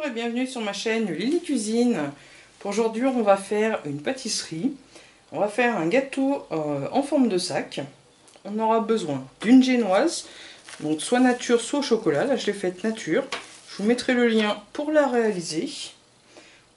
et bienvenue sur ma chaîne Lily Cuisine. Pour aujourd'hui, on va faire une pâtisserie. On va faire un gâteau en forme de sac. On aura besoin d'une génoise, donc soit nature, soit au chocolat. Là, je l'ai faite nature. Je vous mettrai le lien pour la réaliser.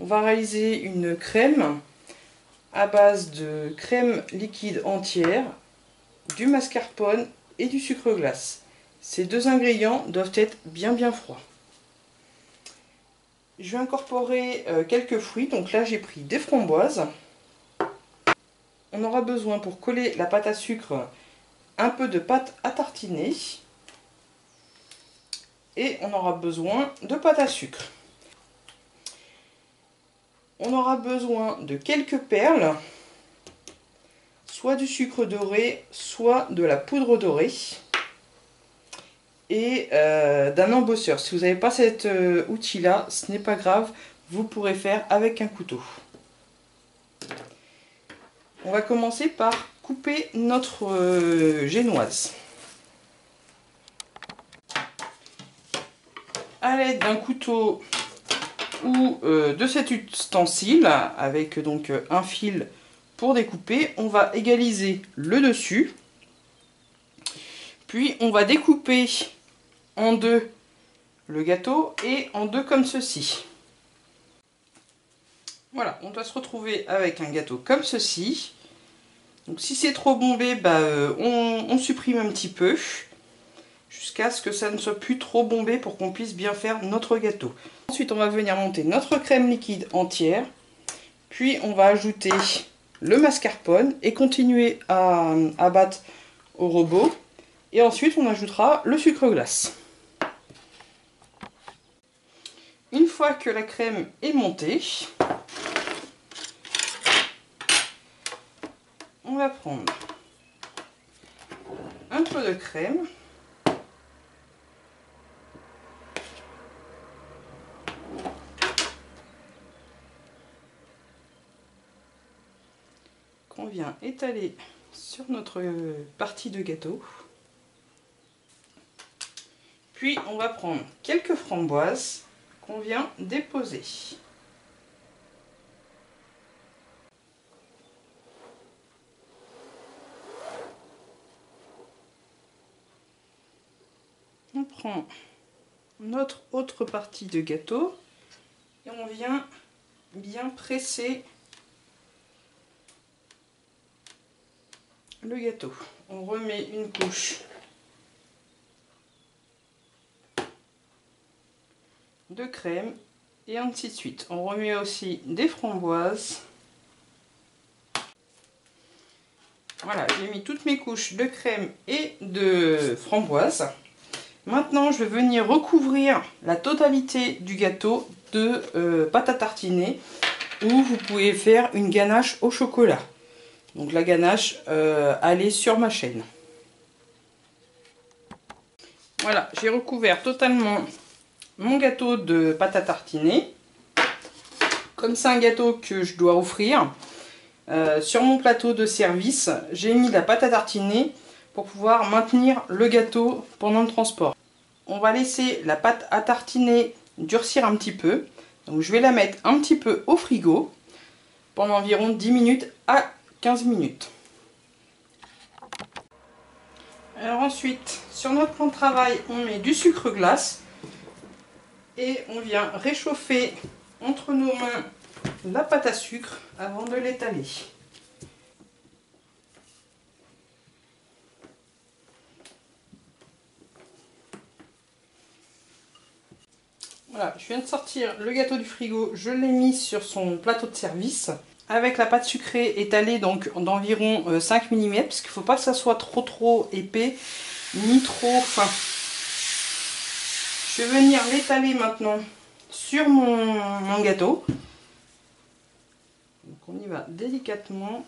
On va réaliser une crème à base de crème liquide entière, du mascarpone et du sucre glace. Ces deux ingrédients doivent être bien froids. Je vais incorporer quelques fruits. Donc là, j'ai pris des framboises. On aura besoin pour coller la pâte à sucre un peu de pâte à tartiner. Et on aura besoin de pâte à sucre. On aura besoin de quelques perles, soit du sucre doré, soit de la poudre dorée. Et d'un embosseur. Si vous n'avez pas cet outil-là, ce n'est pas grave, vous pourrez faire avec un couteau. On va commencer par couper notre génoise. À l'aide d'un couteau ou de cet ustensile, avec donc un fil pour découper, on va égaliser le dessus. Puis on va découper en deux le gâteau et en deux comme ceci. Voilà, on doit se retrouver avec un gâteau comme ceci. Donc si c'est trop bombé, on supprime un petit peu jusqu'à ce que ça ne soit plus trop bombé pour qu'on puisse bien faire notre gâteau. Ensuite, on va venir monter notre crème liquide entière. Puis on va ajouter le mascarpone et continuer à battre au robot. Et ensuite, on ajoutera le sucre glace. Une fois que la crème est montée, on va prendre un peu de crème. Qu'on vient étaler sur notre partie de gâteau. Puis on va prendre quelques framboises qu'on vient déposer. On prend notre autre partie de gâteau et on vient bien presser le gâteau. On remet une couche de crème et ainsi de suite. On remet aussi des framboises. Voilà, j'ai mis toutes mes couches de crème et de framboises. Maintenant, je vais venir recouvrir la totalité du gâteau de pâte à tartiner, ou vous pouvez faire une ganache au chocolat. Donc la ganache, elle est sur ma chaîne. Voilà, j'ai recouvert totalement mon gâteau de pâte à tartiner. Comme c'est un gâteau que je dois offrir, sur mon plateau de service, j'ai mis la pâte à tartiner pour pouvoir maintenir le gâteau pendant le transport. On va laisser la pâte à tartiner durcir un petit peu. Donc je vais la mettre un petit peu au frigo pendant environ 10 minutes à 15 minutes. Alors ensuite, sur notre plan de travail, on met du sucre glace et on vient réchauffer entre nos mains la pâte à sucre avant de l'étaler. Voilà, je viens de sortir le gâteau du frigo, je l'ai mis sur son plateau de service avec la pâte sucrée étalée donc d'environ 5 mm parce qu'il ne faut pas que ça soit trop épais ni trop fin. Je vais venir l'étaler maintenant sur mon gâteau. Donc on y va délicatement.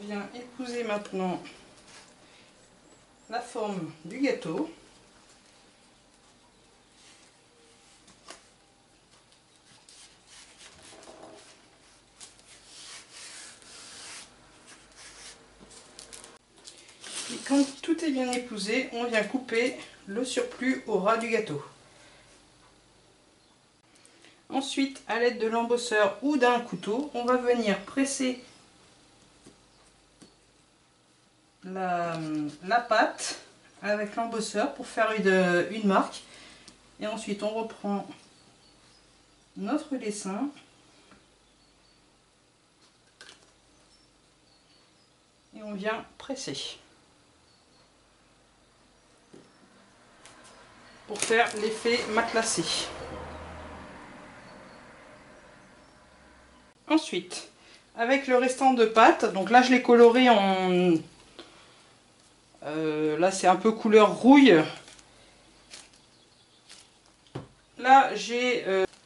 vient épouser maintenant la forme du gâteau. Et quand tout est bien épousé, on vient couper le surplus au ras du gâteau. Ensuite, à l'aide de l'embosseur ou d'un couteau, on va venir presser la pâte avec l'embosseur pour faire une marque. Et ensuite, on reprend notre dessin. Et on vient presser pour faire l'effet matelassé. Ensuite, avec le restant de pâte, donc là je l'ai coloré en... là c'est un peu couleur rouille. Là j'ai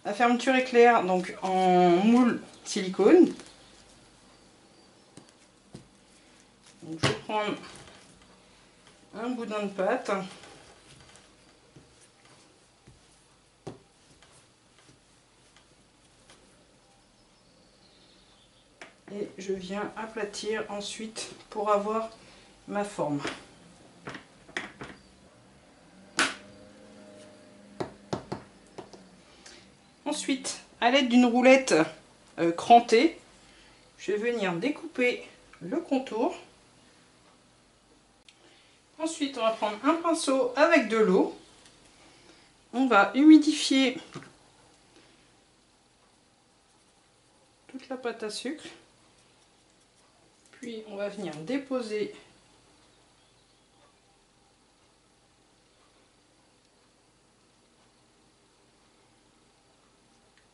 la fermeture éclair donc en moule silicone. Donc, je vais prendre un boudin de pâte. Et je viens aplatir ensuite pour avoir ma forme. Ensuite, à l'aide d'une roulette crantée, je vais venir découper le contour. Ensuite, on va prendre un pinceau avec de l'eau. On va humidifier toute la pâte à sucre. Puis, on va venir déposer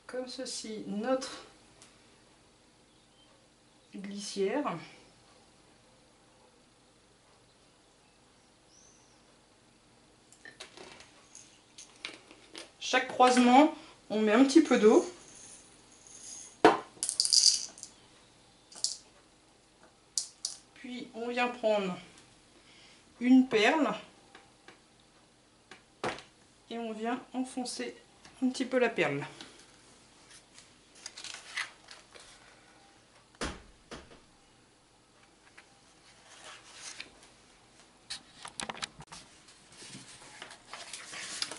comme ceci notre glissière. Chaque croisement, on met un petit peu d'eau. Puis on vient prendre une perle et on vient enfoncer un petit peu la perle.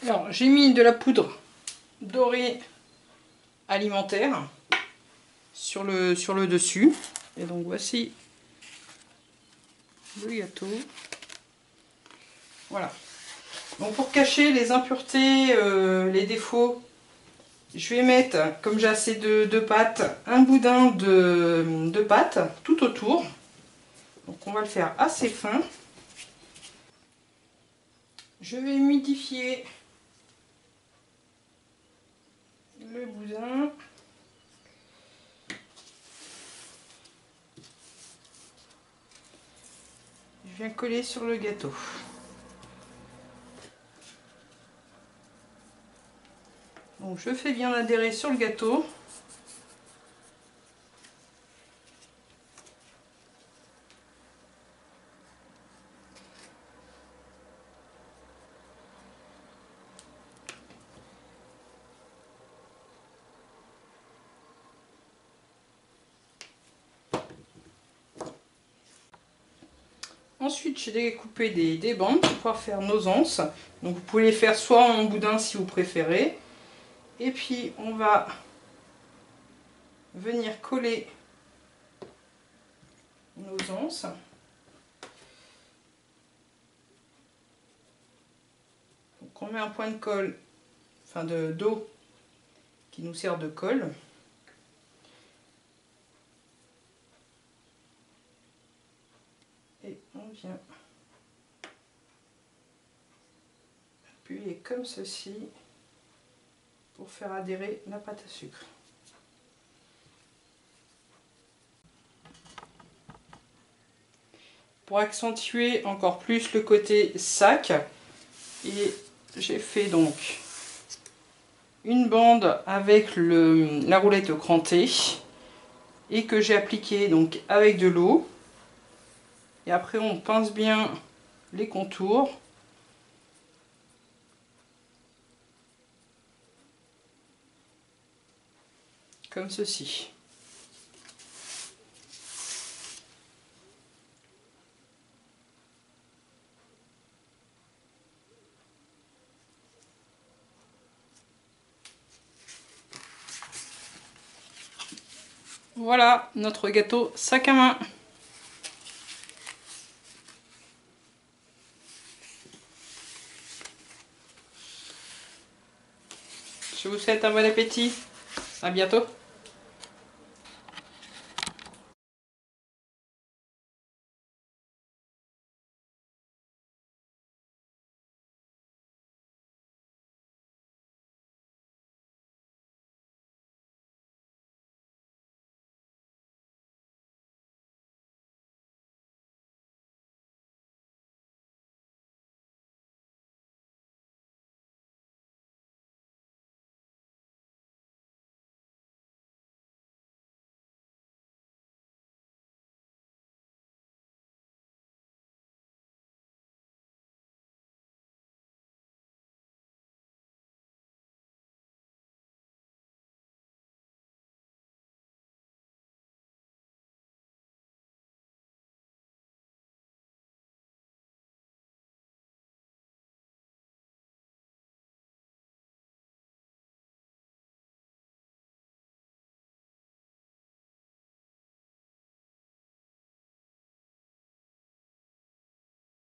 Alors j'ai mis de la poudre dorée alimentaire sur le dessus. Et donc voici le gâteau. Voilà. Donc pour cacher les impuretés, les défauts, je vais mettre, comme j'ai assez de pâte, un boudin de pâte tout autour. Donc on va le faire assez fin. Je vais humidifier le boudin. Je viens coller sur le gâteau. Donc je fais bien adhérer sur le gâteau. Ensuite, j'ai découpé des bandes pour pouvoir faire nos anses. Donc vous pouvez les faire soit en boudin si vous préférez. Et puis on va venir coller nos anses. Donc on met un point de colle, enfin d'eau qui nous sert de colle. Et on vient appuyer comme ceci pour faire adhérer la pâte à sucre. Pour accentuer encore plus le côté sac, et j'ai fait donc une bande avec la roulette crantée et que j'ai appliquée donc avec de l'eau. Et après on pince bien les contours. Comme ceci. Voilà notre gâteau sac à main. Je vous souhaite un bon appétit. À bientôt.